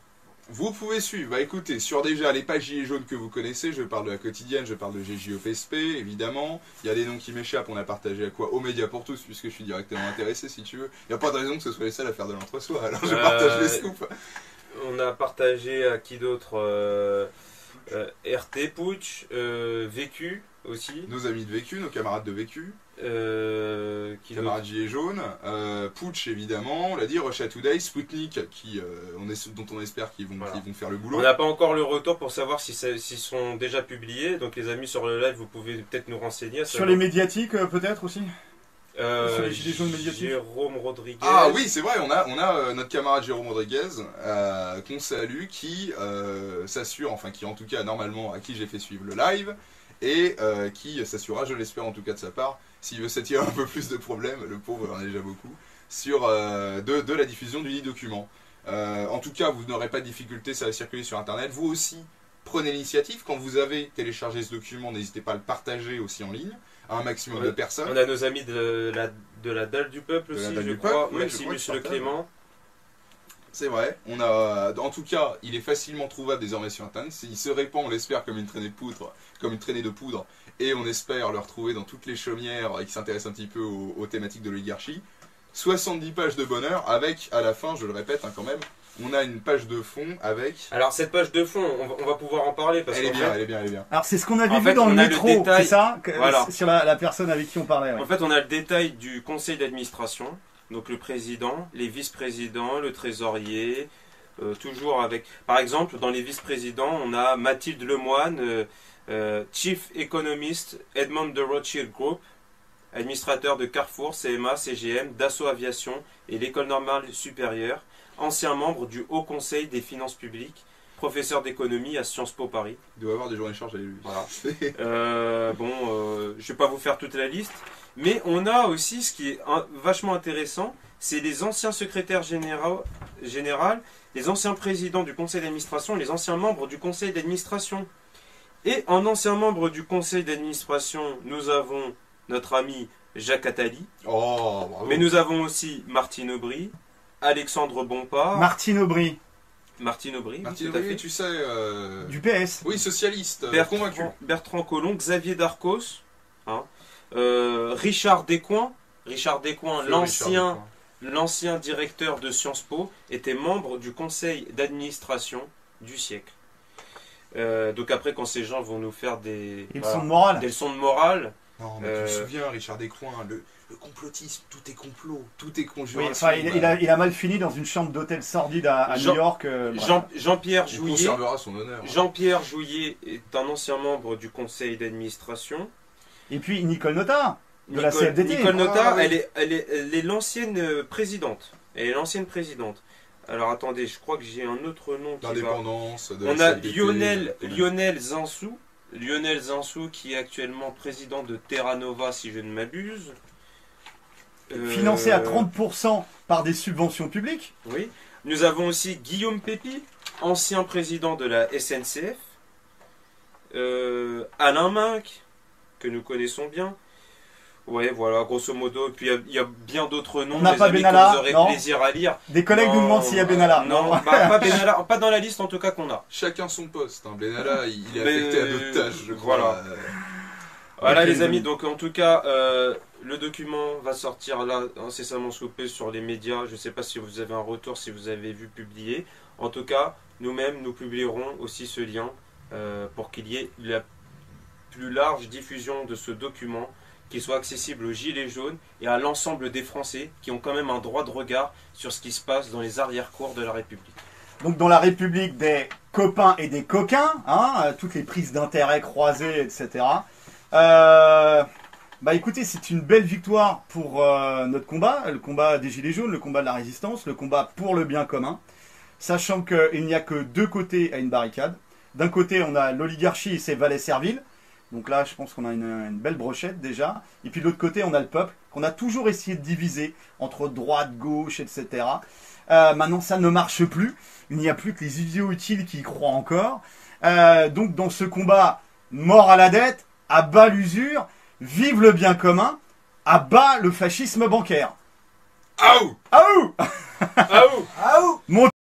Vous pouvez suivre, écoutez, sur déjà les pages Gilets jaunes que vous connaissez, je parle de la quotidienne, je parle de GJOPSP, évidemment. Il y a des noms qui m'échappent, on a partagé à quoi? Aux médias pour tous, puisque je suis directement intéressé, si tu veux. Il n'y a pas de raison que ce soit les seuls à faire de l'entre-soi, alors je partage les scoops. On a partagé à qui d'autre? RT, Putsch, Vécu aussi. Nos amis de Vécu, nos camarades de Vécu. Camarades Gilets jaunes, Putsch évidemment, on l'a dit, Russia Today, Sputnik, dont on espère qu'ils vont faire le boulot. On n'a pas encore le retour pour savoir s'ils sont déjà publiés, donc les amis sur le live, vous pouvez peut-être nous renseigner. Sur les médiatiques peut-être aussi? Sur les Gilets jaunes médiatiques. Jérôme Rodriguez. Ah oui, c'est vrai, on a notre camarade Jérôme Rodriguez, qu'on salue, qui s'assure, enfin qui en tout cas normalement à qui j'ai fait suivre le live, et qui s'assurera, je l'espère en tout cas de sa part, s'il veut s'attirer un peu plus de problèmes, le pauvre en a déjà beaucoup, sur de la diffusion du lit document. En tout cas, vous n'aurez pas de difficulté, ça va circuler sur internet. Vous aussi, prenez l'initiative. Quand vous avez téléchargé ce document, n'hésitez pas à le partager aussi en ligne, à un maximum de personnes. On a nos amis de la Dalle du Peuple aussi, je crois, Maximus Le Clément. C'est vrai, en tout cas, il est facilement trouvable désormais sur internet. Il se répand, on l'espère, comme une traînée de poudre, et on espère le retrouver dans toutes les chaumières qui s'intéressent un petit peu aux thématiques de l'oligarchie. 70 pages de bonheur, avec, à la fin, je le répète quand même, on a une page de fond avec... Alors cette page de fond, on va pouvoir en parler parce elle est bien. Alors c'est ce qu'on avait vu dans le métro, c'est ça, voilà. Sur la personne avec qui on parlait. Ouais. En fait, on a le détail du conseil d'administration, donc le président, les vice-présidents, le trésorier, toujours avec... Par exemple, dans les vice-présidents, on a Mathilde Lemoine, Chief Economist, Edmond de Rothschild Group, administrateur de Carrefour, CMA, CGM, Dassault Aviation et l'École normale supérieure, ancien membre du Haut Conseil des finances publiques, professeur d'économie à Sciences Po Paris. Il doit avoir des journées chargées, lui. Voilà. Je ne vais pas vous faire toute la liste, mais on a aussi, ce qui est vachement intéressant, c'est les anciens secrétaires généraux, les anciens présidents du conseil d'administration et les anciens membres du conseil d'administration. Et en ancien membre du conseil d'administration, nous avons notre ami Jacques Attali. Oh, bravo. Mais nous avons aussi Martine Aubry, Alexandre Bompard. Martine Aubry. Martine Aubry, Martine Aubry, tu sais... Du PS. Oui, socialiste, convaincu. Bertrand Collomb, Xavier Darcos, hein, Richard Descoings. Richard Descoings, l'ancien directeur de Sciences Po, était membre du conseil d'administration du siècle. Donc après, quand ces gens vont nous faire des leçons de morale... Non, mais tu te souviens, Richard Descoings, le complotisme, tout est complot, tout est conjuration. Oui, enfin, il a mal fini dans une chambre d'hôtel sordide à New York. Jean-Pierre Jouillet. Il conservera son honneur. Jean-Pierre Jouillet est un ancien membre du conseil d'administration. Et puis Nicole Notat, de la CFDT. Nicole Notat, elle est l'ancienne présidente. Elle est l'ancienne présidente. Alors attendez, je crois que j'ai un autre nom qui L'indépendance de On la a CFDT. Lionel Zinsou. Lionel Zinsou qui est actuellement président de Terra Nova si je ne m'abuse. Financé à 30% par des subventions publiques. Oui. Nous avons aussi Guillaume Pépi, ancien président de la SNCF. Alain Minck, que nous connaissons bien. Ouais, voilà, grosso modo. Et puis il y a bien d'autres noms, on n'a des pas amis Benalla, que vous aurez non. plaisir à lire. Des collègues nous demandent s'il y a Benalla. Non, pas Benalla, pas dans la liste en tout cas qu'on a. Chacun son poste. Hein. Benalla, il est affecté à d'autres tâches, je crois. Voilà. Voilà les amis, donc en tout cas, le document va sortir là incessamment sous peu sur les médias. Je ne sais pas si vous avez un retour, si vous avez vu publier. En tout cas, nous-mêmes, nous publierons aussi ce lien pour qu'il y ait la plus large diffusion de ce document, qu'il soit accessible aux gilets jaunes et à l'ensemble des Français qui ont quand même un droit de regard sur ce qui se passe dans les arrière-cours de la République. Donc dans la République des copains et des coquins, hein, toutes les prises d'intérêt croisées, etc. Bah écoutez, c'est une belle victoire pour notre combat, le combat des Gilets jaunes, le combat de la résistance, le combat pour le bien commun, sachant qu'il n'y a que deux côtés à une barricade. D'un côté, on a l'oligarchie et ses valets serviles, donc là je pense qu'on a une belle brochette déjà, et puis de l'autre côté on a le peuple, qu'on a toujours essayé de diviser entre droite, gauche, etc. Maintenant ça ne marche plus, il n'y a plus que les idiots utiles qui y croient encore. Donc dans ce combat, mort à la dette, à bas l'usure, vive le bien commun, à bas le fascisme bancaire. Aouh Aouh Ah ouh. Mon